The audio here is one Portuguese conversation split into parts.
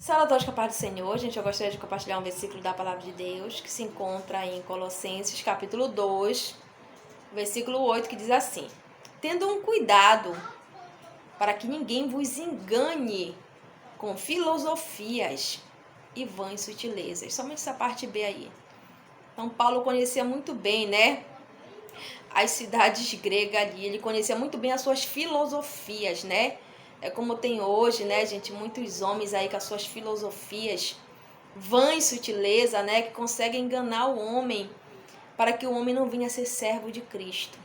Saudações com a paz do Senhor, gente. Eu gostaria de compartilhar um versículo da Palavra de Deus que se encontra em Colossenses, capítulo 2, versículo 8, que diz assim: tendo um cuidado para que ninguém vos engane com filosofias e vãs sutilezas. Somente essa parte B aí. Então, Paulo conhecia muito bem, né, as cidades gregas ali. Ele conhecia muito bem as suas filosofias, né? É como tem hoje, né, gente, muitos homens aí com as suas filosofias, vãs sutileza, né, que conseguem enganar o homem para que o homem não venha a ser servo de Cristo.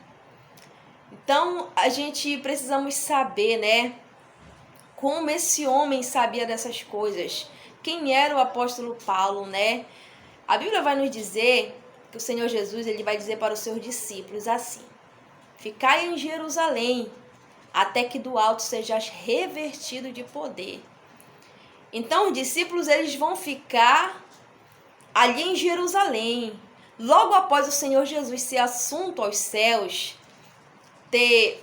Então, a gente precisamos saber, né, como esse homem sabia dessas coisas. Quem era o apóstolo Paulo, né? A Bíblia vai nos dizer que o Senhor Jesus, ele vai dizer para os seus discípulos assim: ficai em Jerusalém, até que do alto sejais revestido de poder. Então, os discípulos, eles vão ficar ali em Jerusalém. Logo após o Senhor Jesus ser assunto aos céus, ter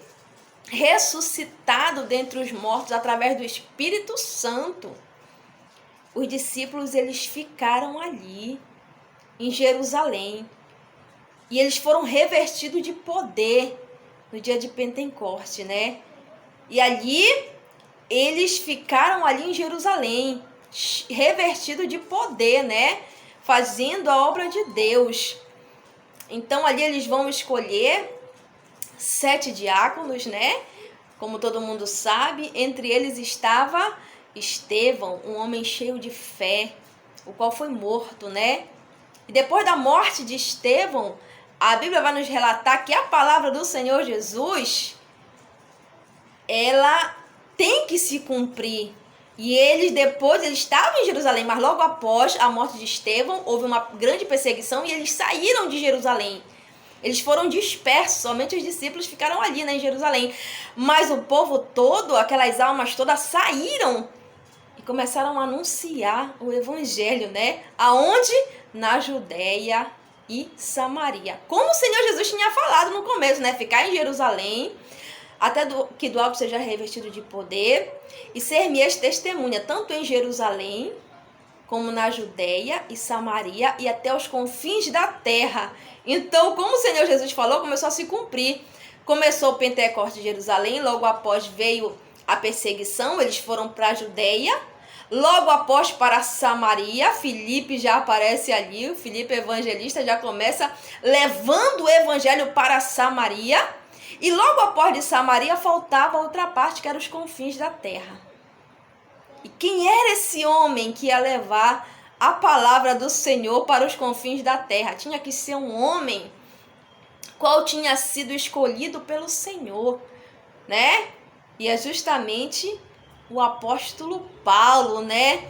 ressuscitado dentre os mortos através do Espírito Santo, os discípulos, eles ficaram ali em Jerusalém. E eles foram revestidos de poder no dia de Pentecoste, né? E ali, eles ficaram ali em Jerusalém, revestidos de poder, né? Fazendo a obra de Deus. Então, ali eles vão escolher 7 diáconos, né? Como todo mundo sabe, entre eles estava Estevão, um homem cheio de fé, o qual foi morto, né? E depois da morte de Estevão, a Bíblia vai nos relatar que a palavra do Senhor Jesus, ela tem que se cumprir. E eles estavam em Jerusalém, mas logo após a morte de Estevão, houve uma grande perseguição e eles saíram de Jerusalém. Eles foram dispersos, somente os discípulos ficaram ali, né, em Jerusalém. Mas o povo todo, aquelas almas todas, saíram e começaram a anunciar o evangelho, né? Aonde? Na Judéia e Samaria. Como o Senhor Jesus tinha falado no começo, né? Ficar em Jerusalém, até que do alto seja revestido de poder, e ser minhas testemunha, tanto em Jerusalém, como na Judéia e Samaria, e até os confins da terra. Então, como o Senhor Jesus falou, começou a se cumprir. Começou o Pentecostes de Jerusalém, logo após veio a perseguição, eles foram para a Judéia, logo após para Samaria, Filipe já aparece ali, o Filipe evangelista já começa levando o evangelho para Samaria, e logo após de Samaria faltava outra parte, que era os confins da terra. E quem era esse homem que ia levar a palavra do Senhor para os confins da terra? Tinha que ser um homem qual tinha sido escolhido pelo Senhor, né? E é justamente o apóstolo Paulo, né?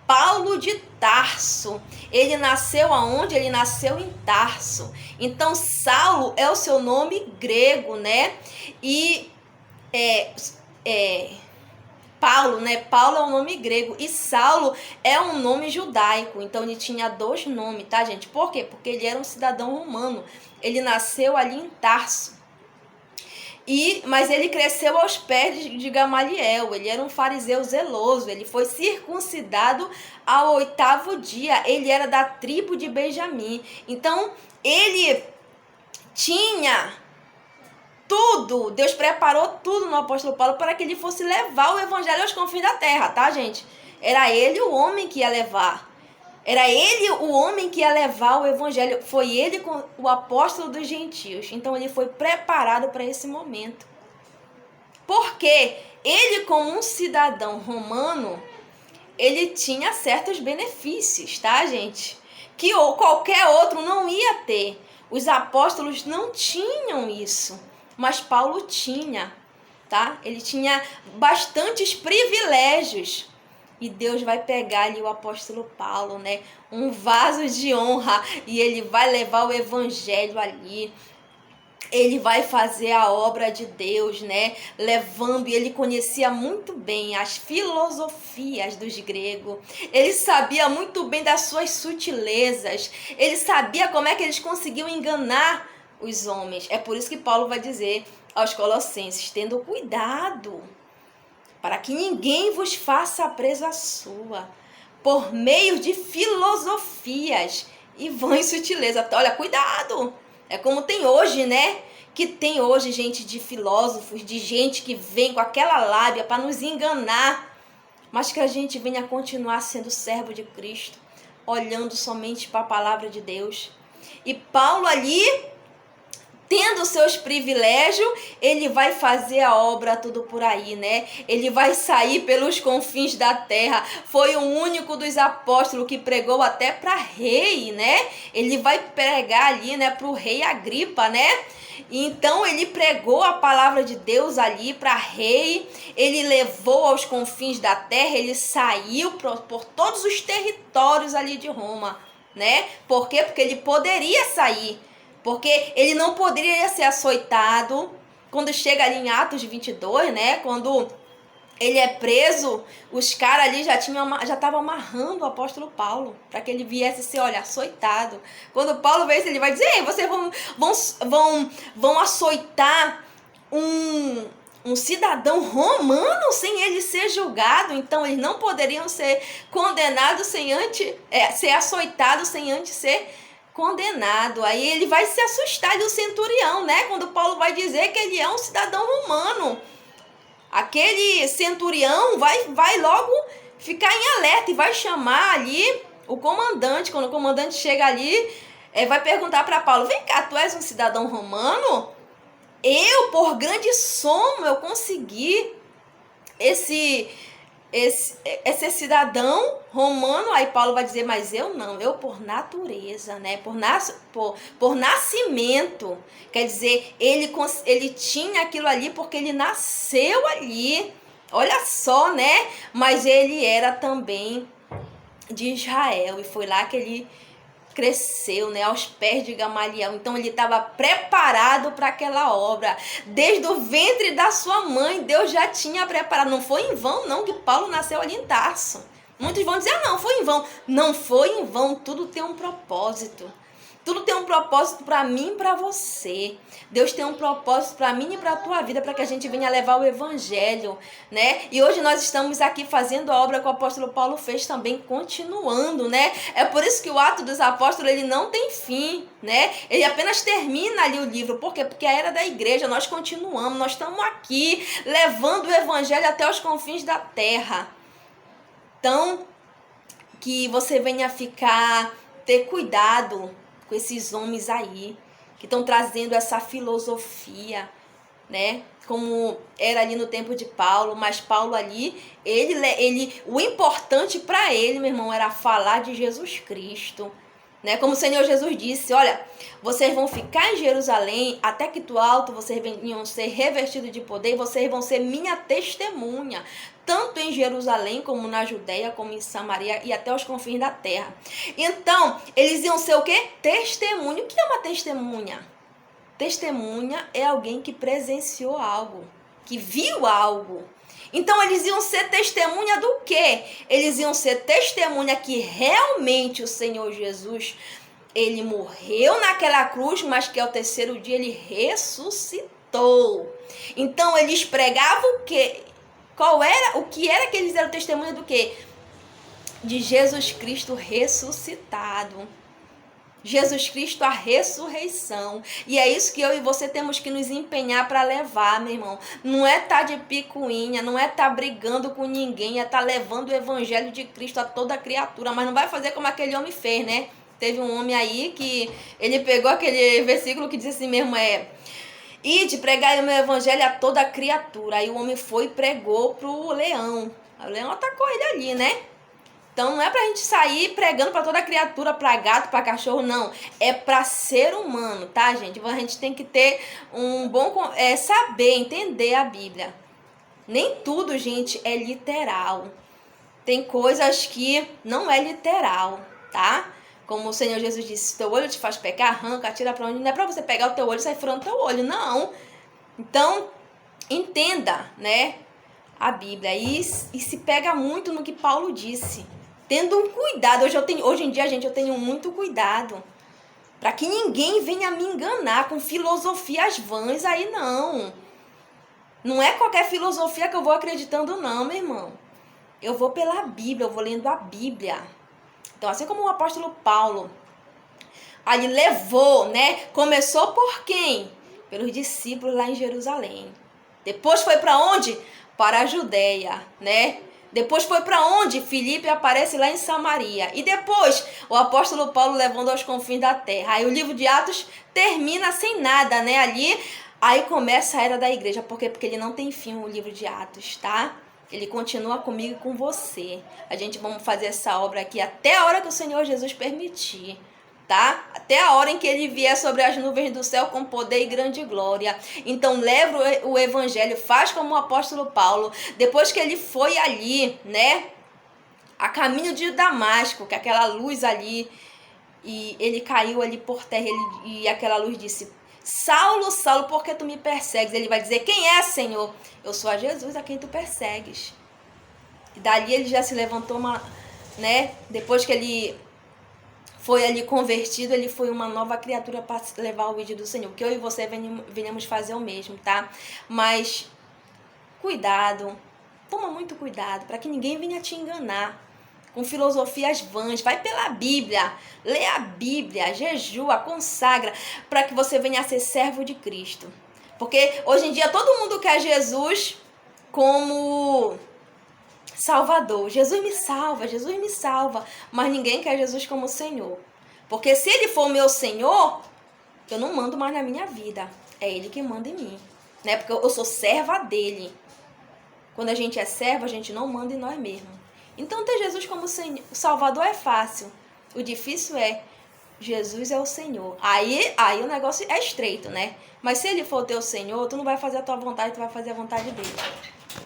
Paulo de Tarso. Ele nasceu aonde? Ele nasceu em Tarso. Então, Saulo é o seu nome grego, né? E Paulo, né? Paulo é um nome grego e Saulo é um nome judaico. Então ele tinha 2 nomes, tá, gente? Por quê? Porque ele era um cidadão romano. Ele nasceu ali em Tarso. Mas ele cresceu aos pés de Gamaliel. Ele era um fariseu zeloso. Ele foi circuncidado ao 8º dia. Ele era da tribo de Benjamim. Então ele tinha tudo, Deus preparou tudo no apóstolo Paulo para que ele fosse levar o evangelho aos confins da terra, tá, gente? Era ele o homem que ia levar. Era ele o homem que ia levar o evangelho. Foi ele o apóstolo dos gentios. Então ele foi preparado para esse momento. Porque ele, como um cidadão romano, ele tinha certos benefícios, tá, gente? Que qualquer outro não ia ter. Os apóstolos não tinham isso. Mas Paulo tinha, tá? Ele tinha bastantes privilégios. E Deus vai pegar ali o apóstolo Paulo, né? Um vaso de honra. E ele vai levar o evangelho ali. Ele vai fazer a obra de Deus, né? Levando, e ele conhecia muito bem as filosofias dos gregos. Ele sabia muito bem das suas sutilezas. Ele sabia como é que eles conseguiam enganar os homens. É por isso que Paulo vai dizer aos Colossenses: tendo cuidado para que ninguém vos faça presa sua. por meio de filosofias e vãs sutilezas. Olha, cuidado! É como tem hoje, né? Que tem hoje gente de filósofos, de gente que vem com aquela lábia para nos enganar, mas que a gente venha continuar sendo servo de Cristo, olhando somente para a palavra de Deus. E Paulo ali, tendo seus privilégios, ele vai fazer a obra tudo por aí, né? Ele vai sair pelos confins da terra. Foi o único dos apóstolos que pregou até para rei, né? Ele vai pregar ali, né, para o rei Agripa, né? Então ele pregou a palavra de Deus ali para rei, ele levou aos confins da terra, ele saiu por todos os territórios ali de Roma, né? Por quê? Porque ele poderia sair, porque ele não poderia ser açoitado. Quando chega ali em Atos 22, né? Quando ele é preso, os caras ali já estavam amarrando o apóstolo Paulo para que ele viesse ser, olha, açoitado. Quando Paulo vê isso, ele vai dizer: ei, vocês vão açoitar um cidadão romano sem ele ser julgado. Então eles não poderiam ser condenados sem antes ser açoitados sem antes ser condenado. Aí ele vai se assustar do centurião, né? Quando Paulo vai dizer que ele é um cidadão romano. Aquele centurião vai logo ficar em alerta e vai chamar ali o comandante. Quando o comandante chega ali, vai perguntar para Paulo: vem cá, tu és um cidadão romano? Eu, por grande soma, eu consegui esse cidadão romano. Aí Paulo vai dizer: mas eu não, eu por natureza, né? Por nascimento. Quer dizer, ele tinha aquilo ali porque ele nasceu ali. Olha só, né? Mas ele era também de Israel e foi lá que ele cresceu, né, aos pés de Gamaliel. Então ele estava preparado para aquela obra. Desde o ventre da sua mãe, Deus já tinha preparado. Não foi em vão, não, que Paulo nasceu ali em Tarso. Muitos vão dizer: não, foi em vão. Não foi em vão, tudo tem um propósito. Tudo tem um propósito para mim e para você. Deus tem um propósito para mim e para a tua vida, para que a gente venha levar o evangelho, né? E hoje nós estamos aqui fazendo a obra que o apóstolo Paulo fez também, continuando, né? É por isso que o Ato dos Apóstolos, ele não tem fim, né? Ele apenas termina ali o livro. Por quê? Porque a era da igreja, nós continuamos, nós estamos aqui levando o evangelho até os confins da terra. Então, que você venha ter cuidado com esses homens aí, que estão trazendo essa filosofia, né? Como era ali no tempo de Paulo. Mas Paulo ali, o importante para ele, meu irmão, era falar de Jesus Cristo, né? Como o Senhor Jesus disse: olha, vocês vão ficar em Jerusalém até que do alto vocês venham ser revestidos de poder, e vocês vão ser minha testemunha, tanto em Jerusalém como na Judéia, como em Samaria e até os confins da terra. Então, eles iam ser o quê? Testemunho. O que é uma testemunha? Testemunha é alguém que presenciou algo, que viu algo. Então, eles iam ser testemunha do quê? Eles iam ser testemunha que realmente o Senhor Jesus, ele morreu naquela cruz, mas que ao terceiro dia ele ressuscitou. Então, eles pregavam o quê? O que era que eles eram testemunha do quê? De Jesus Cristo ressuscitado. Jesus Cristo, a ressurreição. E é isso que eu e você temos que nos empenhar para levar, meu irmão. Não é estar de picuinha, não é estar brigando com ninguém, é estar levando o evangelho de Cristo a toda criatura. Mas não vai fazer como aquele homem fez, né? Teve um homem aí que ele pegou aquele versículo que diz assim mesmo, ide, pregai o meu evangelho a toda criatura. Aí o homem foi e pregou pro leão. O leão atacou ele ali, né? Então não é pra gente sair pregando para toda criatura, para gato, para cachorro, não. É para ser humano, tá, gente? A gente tem que ter um bom... saber, entender a Bíblia. Nem tudo, gente, é literal. Tem coisas que não é literal, tá? Como o Senhor Jesus disse: se teu olho te faz pecar, arranca, atira para onde. Não é para você pegar o teu olho e sair furando o teu olho, não. Então, entenda, né, a Bíblia. E se pega muito no que Paulo disse. Tendo um cuidado. Hoje em dia, gente, eu tenho muito cuidado. Para que ninguém venha me enganar com filosofias vãs aí, não. Não é qualquer filosofia que eu vou acreditando, não, meu irmão. Eu vou pela Bíblia, eu vou lendo a Bíblia. Então, assim como o apóstolo Paulo ali levou, né? Começou por quem? Pelos discípulos lá em Jerusalém. Depois foi para onde? Para a Judéia, né? Depois foi para onde? Filipe aparece lá em Samaria. E depois, o apóstolo Paulo levando aos confins da terra. Aí o livro de Atos termina sem nada, né? Ali, aí começa a era da igreja. Por quê? Porque ele não tem fim, o livro de Atos, tá? Ele continua comigo e com você. A gente vamos fazer essa obra aqui até a hora que o Senhor Jesus permitir, tá? Até a hora em que ele vier sobre as nuvens do céu com poder e grande glória. Então leva o evangelho, faz como o apóstolo Paulo. Depois que ele foi ali, né, a caminho de Damasco, que aquela luz ali, e ele caiu ali por terra, e aquela luz disse: Saulo, Saulo, por que tu me persegues? Ele vai dizer: quem é, Senhor? Eu sou a Jesus a quem tu persegues. E dali ele já se levantou, né? Depois que ele foi ali convertido, ele foi uma nova criatura para levar o vídeo do Senhor. Que eu e você venhamos fazer o mesmo, tá? Mas cuidado, toma muito cuidado para que ninguém venha te enganar com filosofias vãs. Vai pela Bíblia, lê a Bíblia, jejua, consagra, para que você venha a ser servo de Cristo. Porque hoje em dia todo mundo quer Jesus como Salvador. Jesus me salva, mas ninguém quer Jesus como Senhor. Porque se ele for meu Senhor, eu não mando mais na minha vida. É ele que manda em mim, né? Porque eu sou serva dele. Quando a gente é servo, a gente não manda em nós mesmos. Então ter Jesus como Salvador é fácil. O difícil é Jesus é o Senhor. Aí o negócio é estreito, né? Mas se ele for teu Senhor, tu não vai fazer a tua vontade, tu vai fazer a vontade dele.